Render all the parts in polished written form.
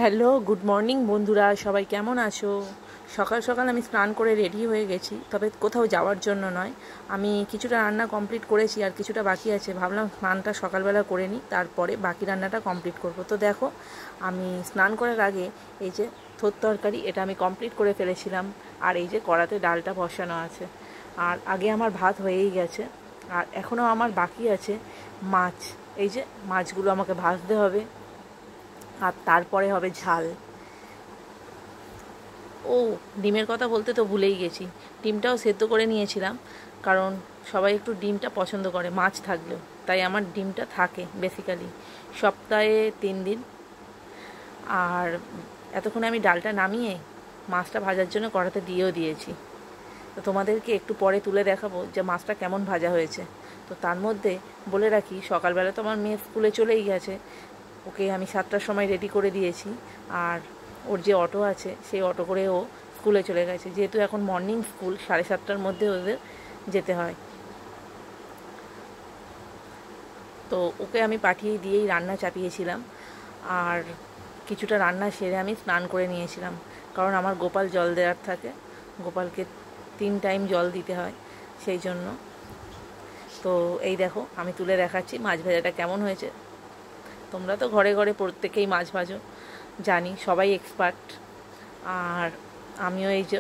Hello, good morning বন্ধুরা, সবাই কেমন আছো? সকাল সকাল আমি স্নান করে রেডি হয়ে গেছি, তবে কোথাও যাওয়ার জন্য নয়। আমি কিছুটা রান্না কমপ্লিট করেছি আর কিছুটা বাকি আছে। ভাবলাম স্নানটা সকালবেলা করে নিই, তারপরে বাকি রান্নাটা কমপ্লিট করব। তো দেখো, আমি স্নান করার আগে এই যে থোর তরকারি, এটা আমি কমপ্লিট করে ফেলেছিলাম। আর এই যে কড়াতে ডালটা বসানো আছে। আর আগে আমার ভাত হয়েই গেছে, আর এখনও আমার বাকি আছে মাছ। এই যে মাছগুলো আমাকে ভাজতে হবে, আর তারপরে হবে ঝাল। ও, ডিমের কথা বলতে তো ভুলেই গেছি। ডিমটাও সেদ্ধ করে নিয়েছিলাম, কারণ সবাই একটু ডিমটা পছন্দ করে মাছ থাকলেও। তাই আমার ডিমটা থাকে বেসিক্যালি সপ্তাহে 3 দিন। আর এতক্ষণে আমি ডালটা নামিয়ে মাছটা ভাজার জন্য কড়াতে দিয়েও দিয়েছি। তো তোমাদেরকে একটু পরে তুলে দেখাবো যে মাছটা কেমন ভাজা হয়েছে। তো তার মধ্যে বলে রাখি, সকালবেলা তো আমার মেয়ে স্কুলে চলেই গেছে। ওকে আমি 7টার সময় রেডি করে দিয়েছি। আর ওর যে অটো আছে, সেই অটো করে ও স্কুলে চলে গেছে। যেহেতু এখন মর্নিং স্কুল, 7:30টার মধ্যে ওদের যেতে হয়। তো ওকে আমি পাঠিয়ে দিয়েই রান্না চাপিয়েছিলাম। আর কিছুটা রান্না সেরে আমি স্নান করে নিয়েছিলাম, কারণ আমার গোপাল জল দেওয়ার থাকে। গোপালকে 3 টাইম জল দিতে হয়, সেই জন্য। তো এই দেখো, আমি তুলে দেখাচ্ছি মাছ ভাজাটা কেমন হয়েছে। তোমরা তো ঘরে ঘরে প্রত্যেকেই মাছ ভাজো, জানি সবাই এক্সপার্ট। আর আমিও এই যে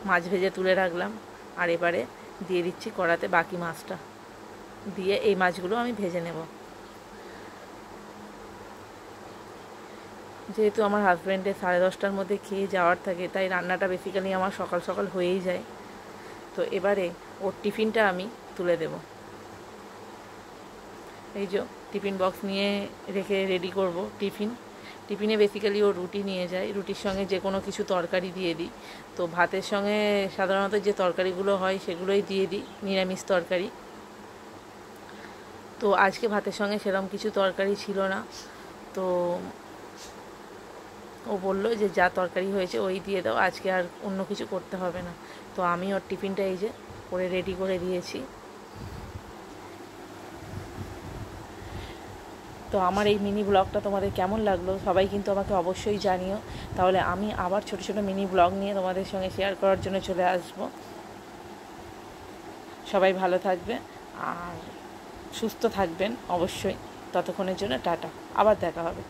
মাছ ভেজে তুলে রাখলাম। আর এবারে দিয়ে দিচ্ছি কড়াতে বাকি মাছটা, দিয়ে এই মাছগুলো আমি ভেজে নেব। যেহেতু আমার হাজব্যান্ডের 10:30টার মধ্যে খেয়ে যাওয়ার থাকে, তাই রান্নাটা বেসিক্যালি আমার সকাল সকাল হয়েই যায়। তো এবারে ওর টিফিনটা আমি তুলে দেব। এই যে টিফিন বক্স নিয়ে রেখে রেডি করব টিফিনে বেসিক্যালি ও রুটি নিয়ে যায়, রুটির সঙ্গে যে কোনো কিছু তরকারি দিয়ে দিই। তো ভাতের সঙ্গে সাধারণত যে তরকারিগুলো হয় সেগুলোই দিয়ে দিই, নিরামিষ তরকারি। তো আজকে ভাতের সঙ্গে সেরকম কিছু তরকারি ছিল না। তো ও বললো যে যা তরকারি হয়েছে ওই দিয়ে দাও, আজকে আর অন্য কিছু করতে হবে না। তো আমি ওর টিফিনটা এই যে করে রেডি করে দিয়েছি। তো আমার এই মিনি ব্লগটা তোমাদের কেমন লাগলো সবাই কিন্তু আমাকে অবশ্যই জানিও। তাহলে আমি আবার ছোট ছোট মিনি ব্লগ নিয়ে তোমাদের সঙ্গে শেয়ার করার জন্য চলে আসব। সবাই ভালো থাকবে আর সুস্থ থাকবেন অবশ্যই। ততক্ষণের জন্য টাটা, আবার দেখা হবে।